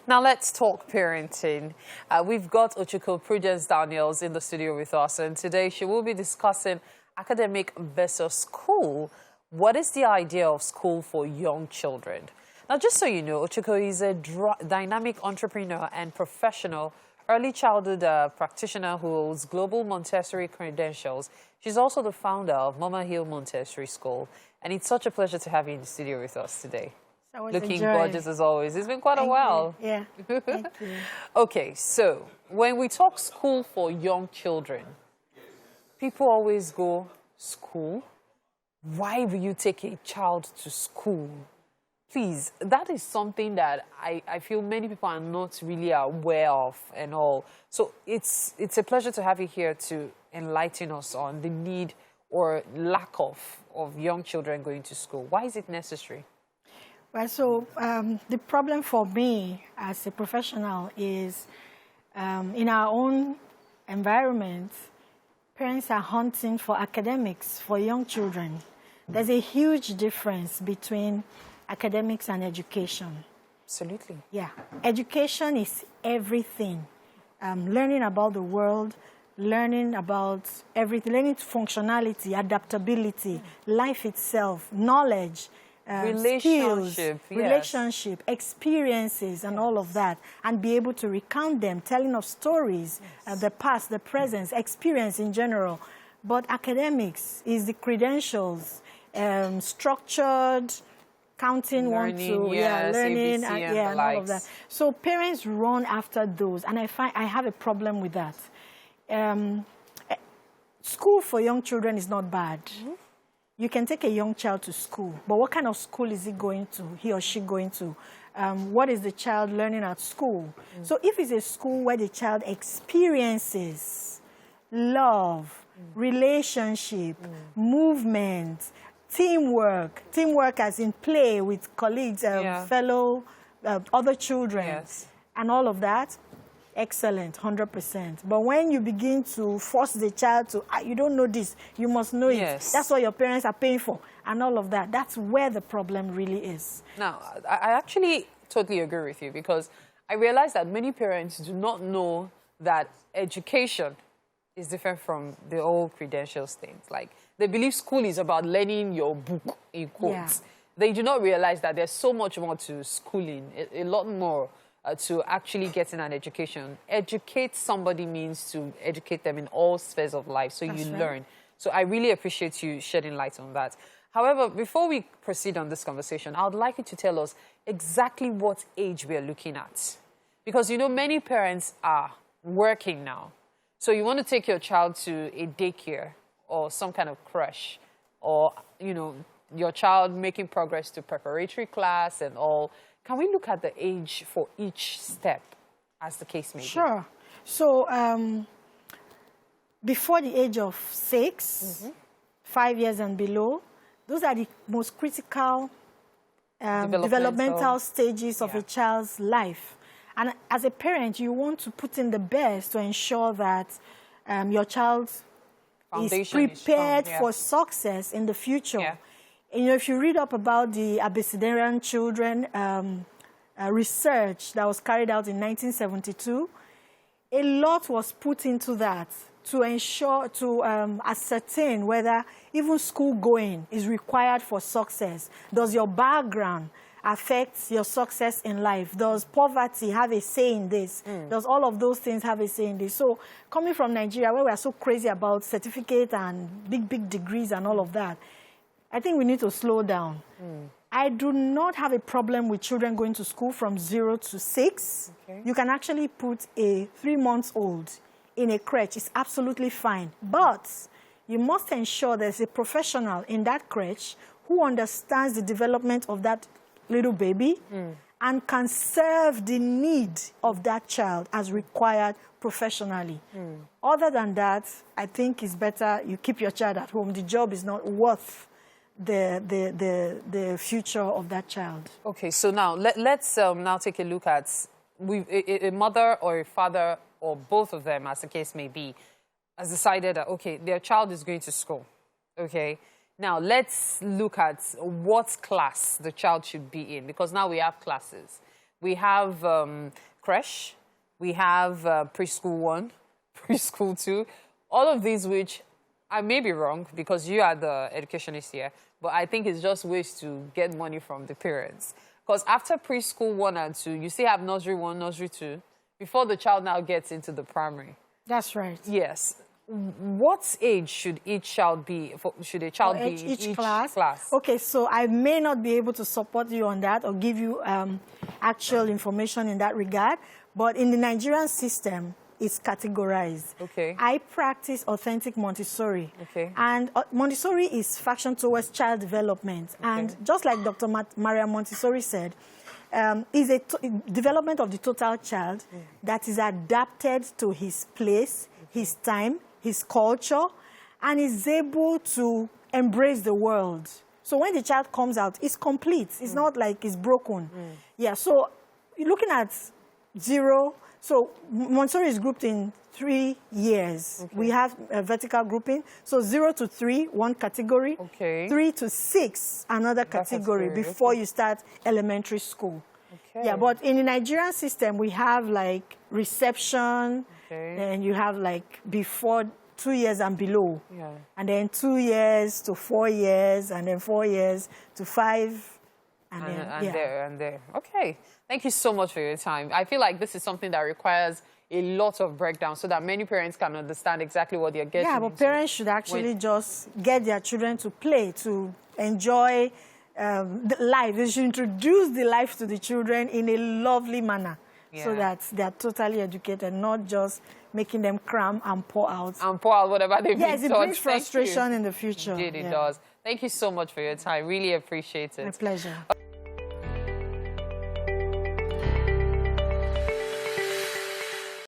Now let's talk parenting. We've got Ochuko Daniels in the studio with us, and today she will be discussing academic versus school. What is the idea of school for young children? Now, just so you know, Ochuko is a dynamic entrepreneur and professional early childhood practitioner who holds global Montessori credentials. She's also the founder of Mama Hill Montessori School, and it's such a pleasure to have you in the studio with us today. Looking gorgeous as always. It's been quite a while. Yeah. Thank you. Okay, so when we talk school for young children, people always go, school? Why will you take a child to school? Please, that is something that I feel many people are not really aware of and all. So it's a pleasure to have you here to enlighten us on the need or lack of young children going to school. Why is it necessary? Well, so the problem for me as a professional is in our own environment, parents are hunting for academics for young children. There's a huge difference between academics and education. Absolutely. Yeah. Education is everything. Learning about the world, learning about everything, learning functionality, adaptability, life itself, knowledge, skills, relationship, experiences, and all of that, and be able to recount them, telling of stories, the past, the present, experience in general. But academics is the credentials, structured, counting learning, one, two, learning, ABC and all of that. So parents run after those, and I find I have a problem with that. School for young children is not bad. You can take a young child to school, but what kind of school is he or she going to? What is the child learning at school? So if it's a school where the child experiences love, relationship, movement, teamwork as in play with colleagues, fellow, other children, and all of that, excellent, 100%. But when you begin to force the child to, you don't know this, you must know it. That's what your parents are paying for, and all of that. That's where the problem really is. Now, I actually totally agree with you, because I realize that many parents do not know that education is different from the old credentials things. Like, they believe school is about learning your book, in quotes. They do not realize that there's so much more to schooling, a lot more to actually getting an education. Educate somebody means to educate them in all spheres of life, so you learn. So I really appreciate you shedding light on that. However, before we proceed on this conversation, I would like you to tell us exactly what age we are looking at. Because, you know, many parents are working now. So you want to take your child to a daycare or some kind of creche, or, you know, your child making progress to preparatory class and all. Can we look at the age for each step, as the case may be? Sure. So before the age of 6, 5 years and below, those are the most critical developmental stages of a child's life. And as a parent, you want to put in the best to ensure that your child is prepared for success in the future. You know, if you read up about the Abecedarian children research that was carried out in 1972, a lot was put into that to ensure, to ascertain whether even school going is required for success. Does your background affect your success in life? Does poverty have a say in this? Does all of those things have a say in this? So coming from Nigeria, where we are so crazy about certificate and big degrees and all of that, I think we need to slow down. I do not have a problem with children going to school from 0 to 6. You can actually put a 3-month-old in a crèche. It's absolutely fine. But you must ensure there's a professional in that crèche who understands the development of that little baby and can serve the need of that child as required professionally. Other than that, I think it's better you keep your child at home. The job is not worth the future of that child. Okay, so now let's now take a look at a mother or a father, or both of them, as the case may be, has decided that, okay, their child is going to school, okay? Now, let's look at what class the child should be in, because now we have classes. we have creche, we have preschool 1, preschool 2, all of these which I may be wrong because you are the educationist here, but I think it's just ways to get money from the parents. Because after preschool 1 and 2, you still have nursery 1, nursery 2, before the child now gets into the primary. That's right. Yes. What age should each child be? Should a child be in each class? Okay, so I may not be able to support you on that or give you actual information in that regard, but in the Nigerian system, it's categorized. Okay. I practice authentic Montessori. Okay. And Montessori is fashioned towards child development. Okay. And just like Dr. Maria Montessori said, is a development of the total child that is adapted to his place, his time, his culture, and is able to embrace the world. So when the child comes out, it's complete. It's not like it's broken. Yeah, so looking at 0, so Montessori is grouped in 3 years. Okay. We have a vertical grouping. So 0 to 3, one category. Okay. 3 to 6, another category before you start elementary school. Okay. Yeah, but in the Nigerian system, we have like reception, and you have like before 2 years and below. Yeah. And then 2 years to 4 years, and then 4 years to 5. And there. Okay. Thank you so much for your time. I feel like this is something that requires a lot of breakdown so that many parents can understand exactly what they're getting. Yeah, but parents should actually just get their children to play, to enjoy the life. They should introduce the life to the children in a lovely manner so that they're totally educated, not just making them cram and pour out. And pour out whatever they've been taught. Yes, it brings frustration in the future. Indeed, it does. Thank you so much for your time. Really appreciate it. My pleasure.